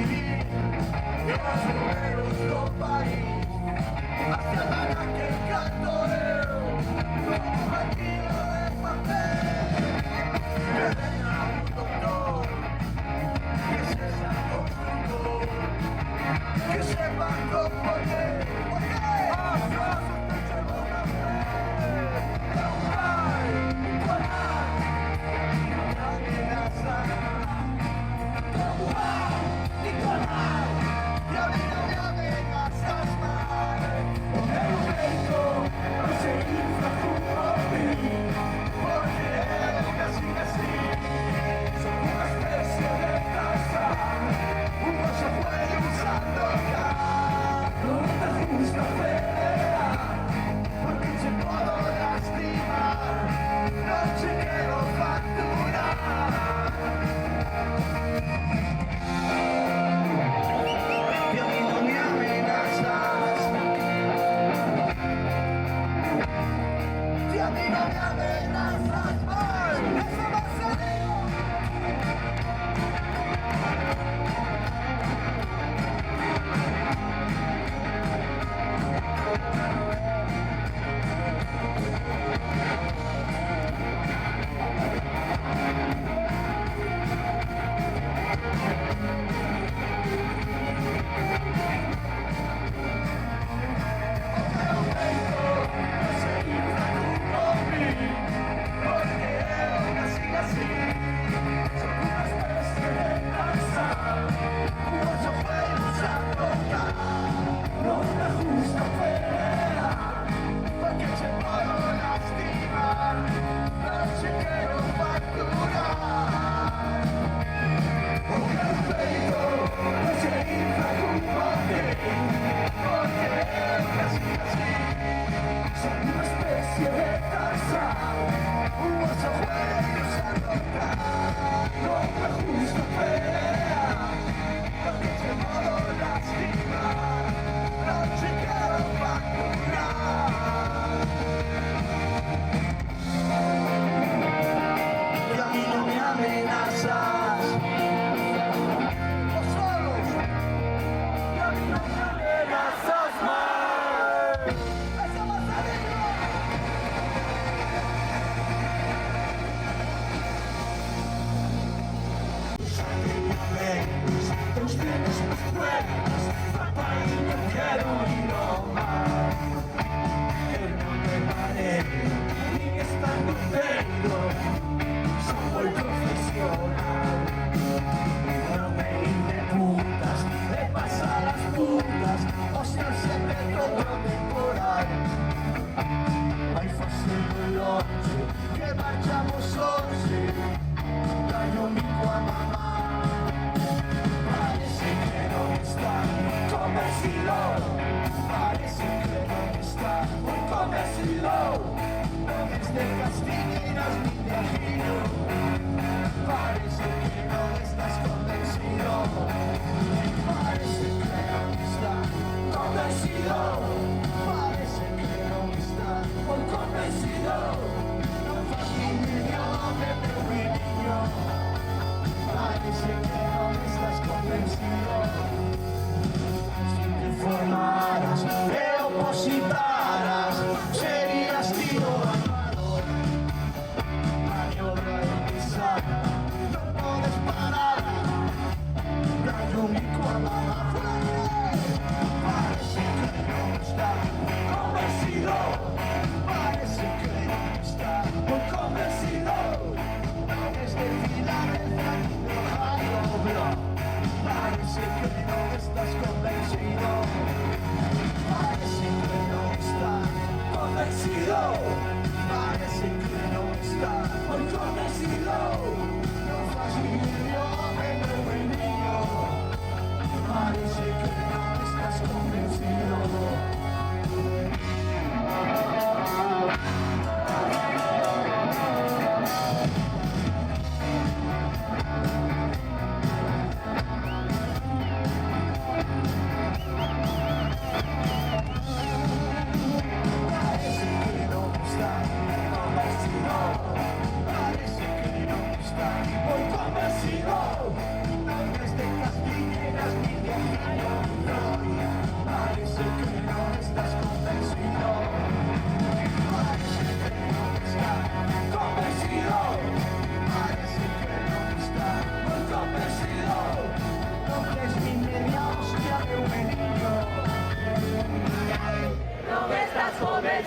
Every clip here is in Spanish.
decidir que más o menos do país hacia la que canto eu como aquilo de papel que venga un doctor que sexa constructor que sepa componer as frases que chegou na fe não vai parar na amenaça. Nicolás, y a mí no me amenazas más.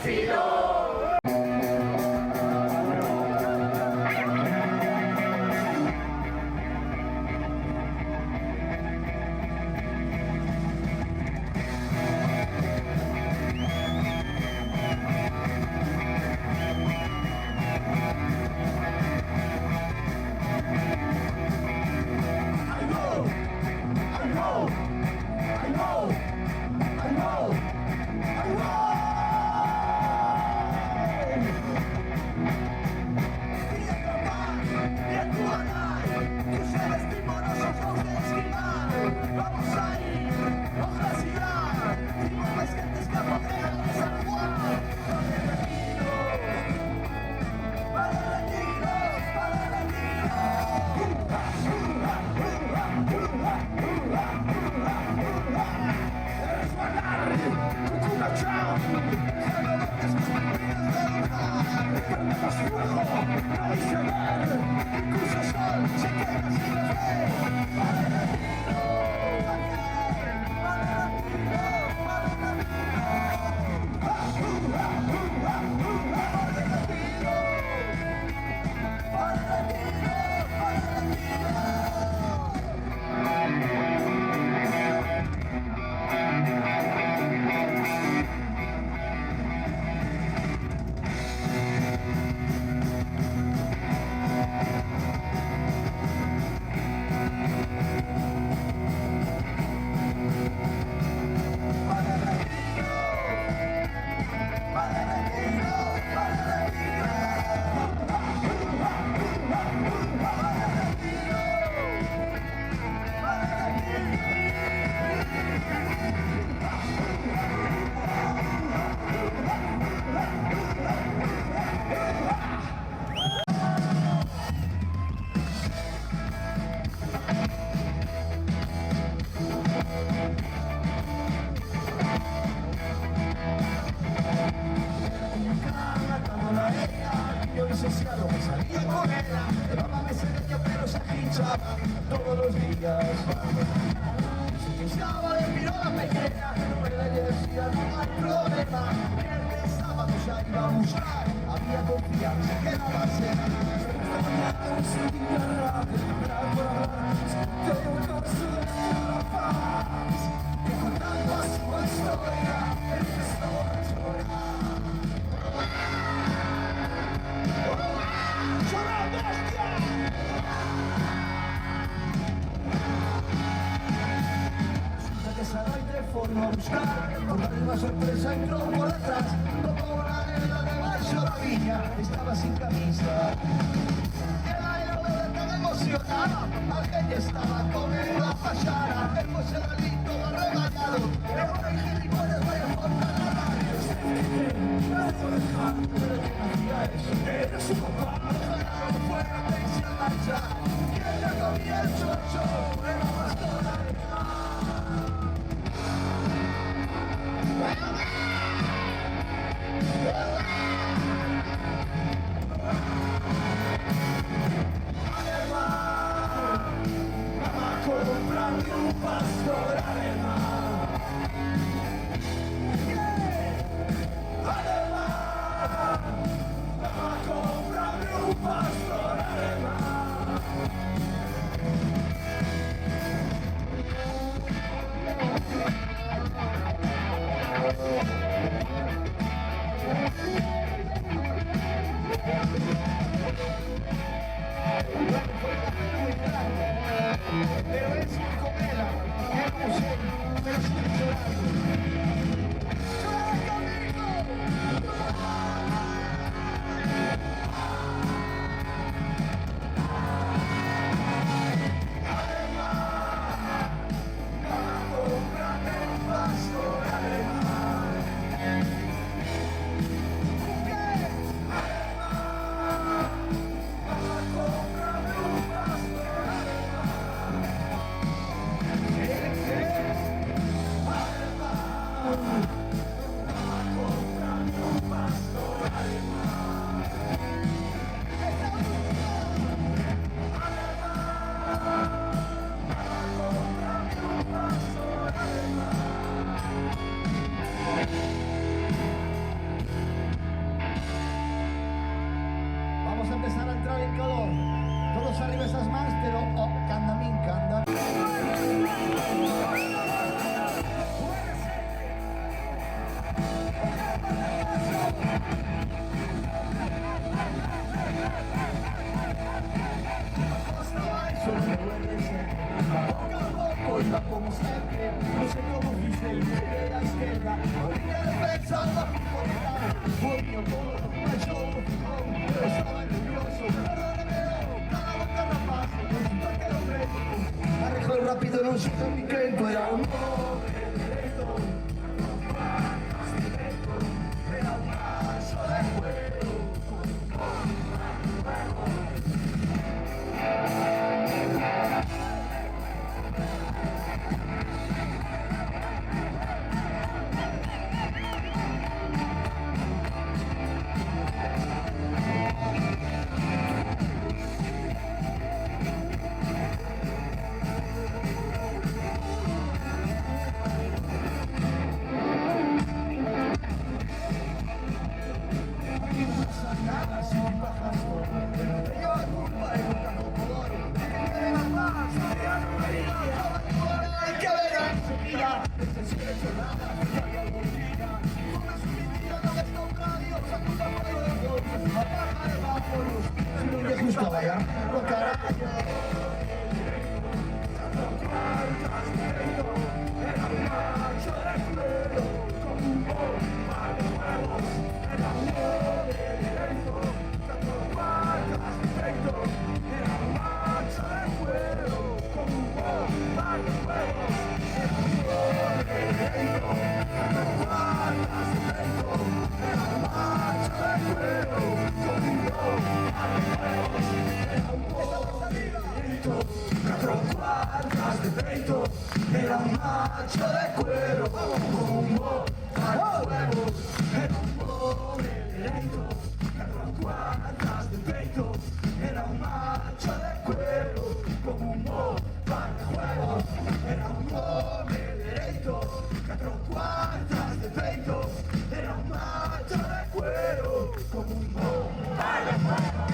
vencido. Vamos a ir, ojalá siga, dimos más gentes que apoderan de San Juan. Para latinos, para latinos. Resbalar, Cucuna Chao. Prendemos fuego, no hay saber, incluso el sol se queda sin la fe. Para licenciado me salía con ella, llevaba meses de que pero se hinchaba todos los días. Se estaba de pirola pequeña, pero le decía no hay problema, que el sábado ya iba a buscar, había confianza que no va a ser. Esta mañana me sentí la rabia, por hablar, tengo caso de la paz, que contando su historia, empezó a llorar. Forma a buscar, por la misma sorpresa entró por atrás, como una nena de baixo la viña, estaba sin camisa. El aire me tan emocionado, alguien estaba comiendo la fachada, el poseradito todo regañado, pero no hay gilipollas, vaya por la radio. No debo dejar, pero que no hacía eso, era su papá, ojalá no fuera tensión a marchar, que ya comienzo el show, era más toda de comprarme un siempre, no sé cómo fuiste el de la izquierda, porque defensa la futbolista, volvió todo, macho, pero estaba nervioso, perdóname, cada boca rapaz, resulta que lo creo, arregló rápido, no sé ni qué, era un justo vaya, lo carajo. Era un macho de cuero, como un bobo al fuego. Era un pobre derecho, 4 cuartas de peito. Era un macho de cuero, como un bobo al fuego. Era un pobre derecho, 4 cuartas de peito. Era un macho de cuero, como un bobo al fuego.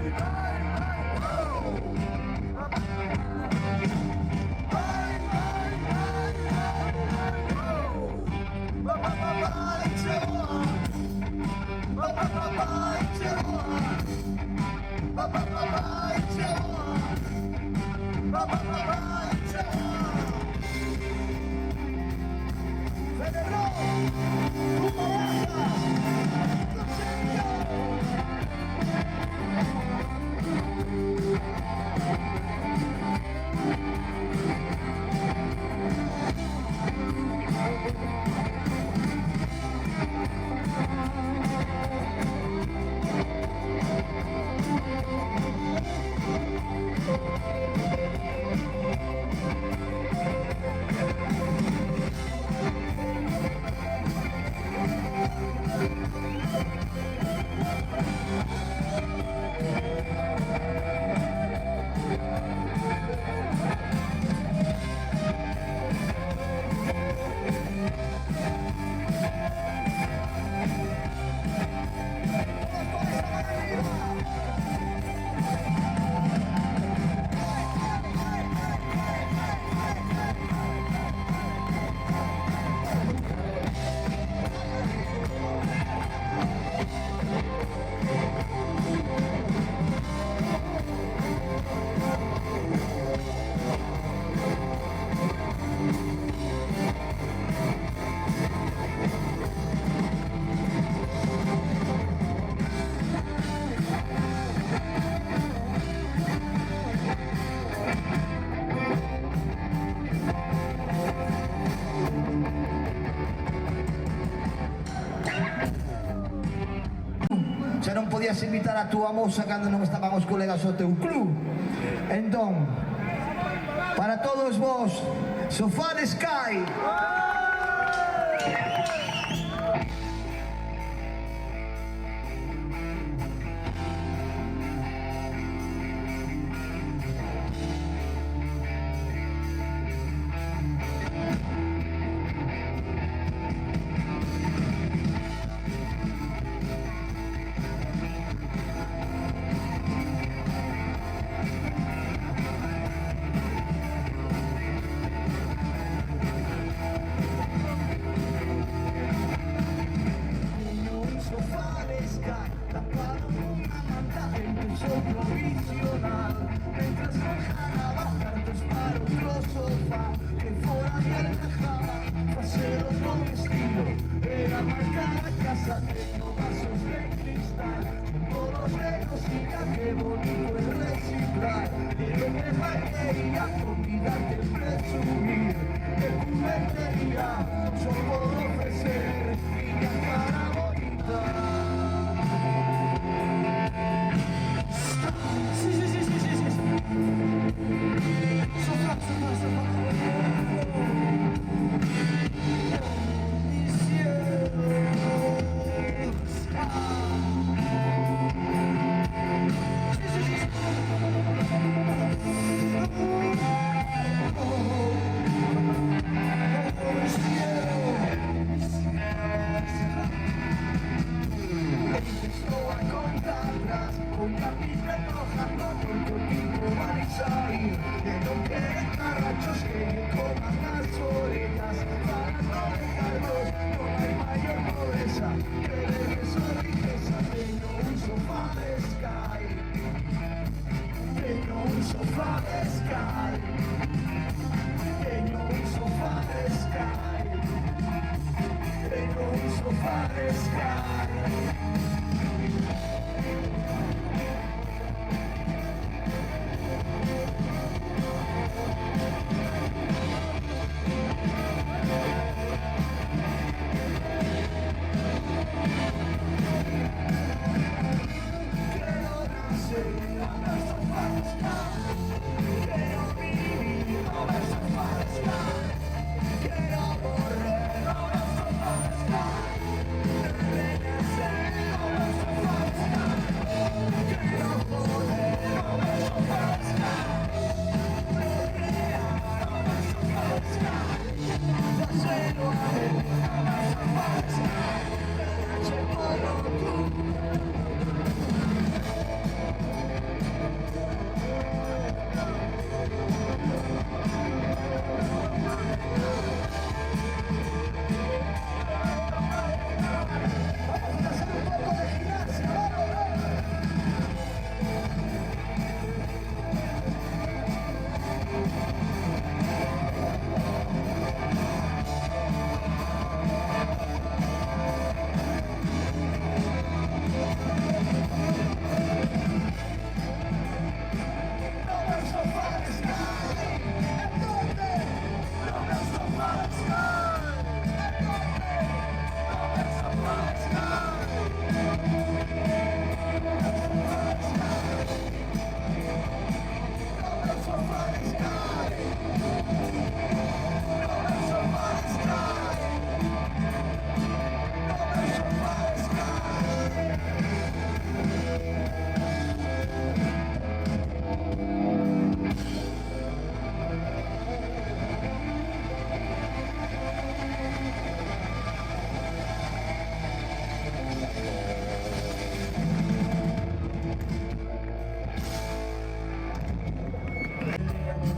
Bye. Se non podías invitar a túa moza cando non estaban os colegas ao teu club. Entón, para todos vos, Sofá de Sky.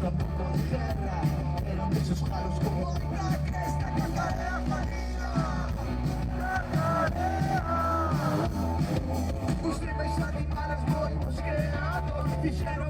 tampoco de guerra. Eran de esos jalos como una cresta que marea marina. Os animales voy mosqueados, dijeron